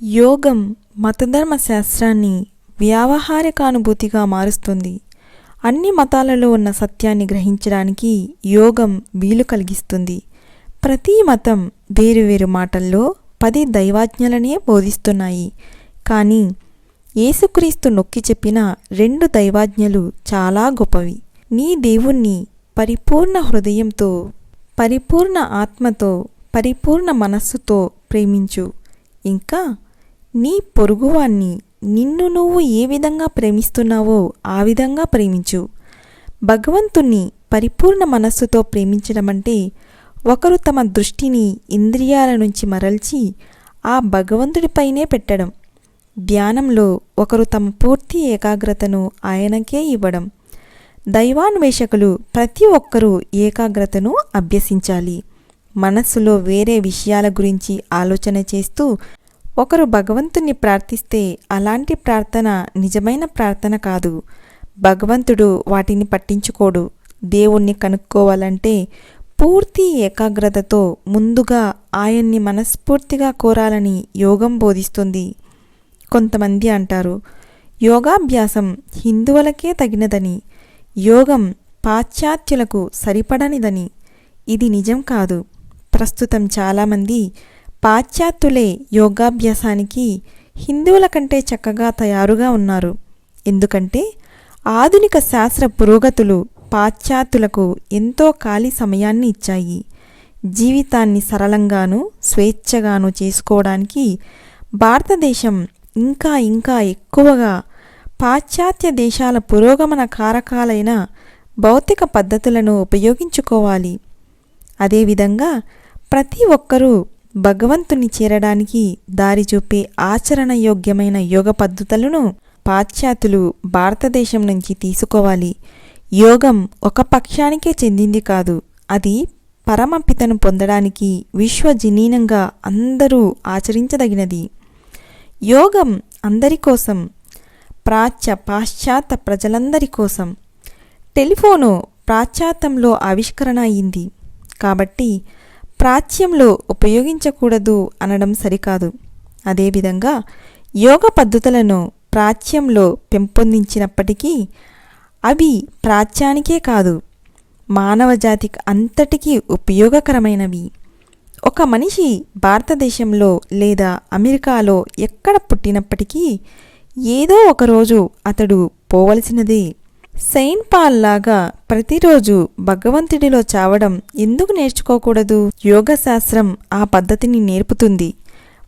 యోగం మతధర్మ శాస్త్రాన్ని వ్యావహారికానుభూతిగా మారుస్తుంది. అన్ని మతాలలో ఉన్న సత్యాన్ని గ్రహించడానికి యోగం వీలు కలిగిస్తుంది. ప్రతి మతం వేరువేరు మాటల్లో 10 దైవాజ్ఞలనే బోధిస్తున్నాయి. కానీ యేసుక్రీస్తు నొక్కి చెప్పిన 2 దైవాజ్ఞలు చాలా గొప్పవి. నీ దేవుణ్ణి పరిపూర్ణ హృదయంతో, పరిపూర్ణ ఆత్మతో, పరిపూర్ణ మనస్సుతో ప్రేమించు. ఇంకా నీ పొరుగువాన్ని నిన్ను నువ్వు ఏ విధంగా ప్రేమిస్తున్నావో ఆ విధంగా ప్రేమించు. భగవంతుణ్ణి పరిపూర్ణ మనస్సుతో ప్రేమించడమంటే ఒకరు తమ దృష్టిని ఇంద్రియాల నుంచి మరల్చి ఆ భగవంతుడిపైనే పెట్టడం. ధ్యానంలో ఒకరు తమ పూర్తి ఏకాగ్రతను ఆయనకే ఇవ్వడం. దైవాన్వేషకులు ప్రతి ఒక్కరూ ఏకాగ్రతను అభ్యసించాలి. మనస్సులో వేరే విషయాల గురించి ఆలోచన చేస్తూ ఒకరు భగవంతుణ్ణి ప్రార్థిస్తే అలాంటి ప్రార్థన నిజమైన ప్రార్థన కాదు. భగవంతుడు వాటిని పట్టించుకోడు. దేవుణ్ణి కనుక్కోవాలంటే పూర్తి ఏకాగ్రతతో ముందుగా ఆయన్ని మనస్ఫూర్తిగా కోరాలని యోగం బోధిస్తుంది. కొంతమంది అంటారు, యోగాభ్యాసం హిందువులకే తగినదని, యోగం పాశ్చాత్యులకు సరిపడనిదని. ఇది నిజం కాదు. ప్రస్తుతం చాలామంది పాశ్చాత్యులే యోగాభ్యాసానికి హిందువుల కంటే చక్కగా తయారుగా ఉన్నారు. ఎందుకంటే ఆధునిక శాస్త్ర పురోగతులు పాశ్చాత్యులకు ఎంతో ఖాళీ సమయాన్ని ఇచ్చాయి. జీవితాన్ని సరళంగానూ స్వేచ్ఛగానూ చేసుకోవడానికి భారతదేశం ఇంకా ఇంకా ఎక్కువగా పాశ్చాత్య దేశాల పురోగమన కారకాలైన భౌతిక పద్ధతులను ఉపయోగించుకోవాలి. అదేవిధంగా ప్రతి ఒక్కరూ భగవంతుని చేరడానికి దారి చూపే ఆచరణయోగ్యమైన యోగ పద్ధతులను పాశ్చాత్యులు భారతదేశం నుంచి తీసుకోవాలి. యోగం ఒక పక్షానికే చెందింది కాదు. అది పరమపితను పొందడానికి విశ్వజనీనంగా అందరూ ఆచరించదగినది. యోగం అందరి కోసం, పాశ్చాత్య ప్రజలందరి కోసం. టెలిఫోను పాశ్చాత్యంలో ఆవిష్కరణ అయింది కాబట్టి ప్రాచ్యంలో ఉపయోగించకూడదు అనడం సరికాదు. అదేవిధంగా యోగ పద్ధతులను ప్రాచ్యంలో పెంపొందించినప్పటికీ అవి ప్రాచ్యానికే కాదు, మానవజాతికి అంతటికీ ఉపయోగకరమైనవి. ఒక మనిషి భారతదేశంలో లేదా అమెరికాలో ఎక్కడ పుట్టినప్పటికీ ఏదో ఒకరోజు అతడు పోవలసినదే. సెయింట్ పాల్ లాగా ప్రతిరోజు భగవంతుడిలో చావడం ఎందుకు నేర్చుకోకూడదు? యోగశాస్త్రం ఆ పద్ధతిని నేర్పుతుంది.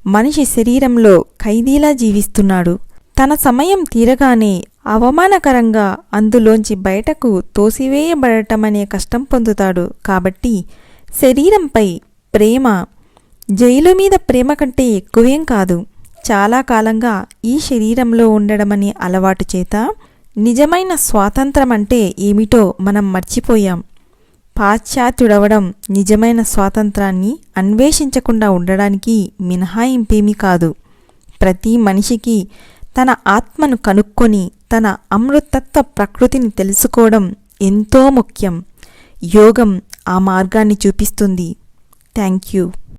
మనిషి శరీరంలో ఖైదీలా జీవిస్తున్నాడు. తన సమయం తీరగానే అవమానకరంగా అందులోంచి బయటకు తోసివేయబడటమనే కష్టం పొందుతాడు. కాబట్టి శరీరంపై ప్రేమ జైలు మీద ప్రేమ కంటే ఎక్కువేం కాదు. చాలా కాలంగా ఈ శరీరంలో ఉండడమనే అలవాటు చేత నిజమైన స్వాతంత్రం అంటే ఏమిటో మనం మర్చిపోయాం. పాశ్చాత్యుడవడం నిజమైన స్వాతంత్రాన్ని అన్వేషించకుండా ఉండడానికి మినహాయింపేమీ కాదు. ప్రతి మనిషికి తన ఆత్మను కనుక్కొని తన అమృతత్వ ప్రకృతిని తెలుసుకోవడం ఎంతో ముఖ్యం. యోగం ఆ మార్గాన్ని చూపిస్తుంది. Thank you.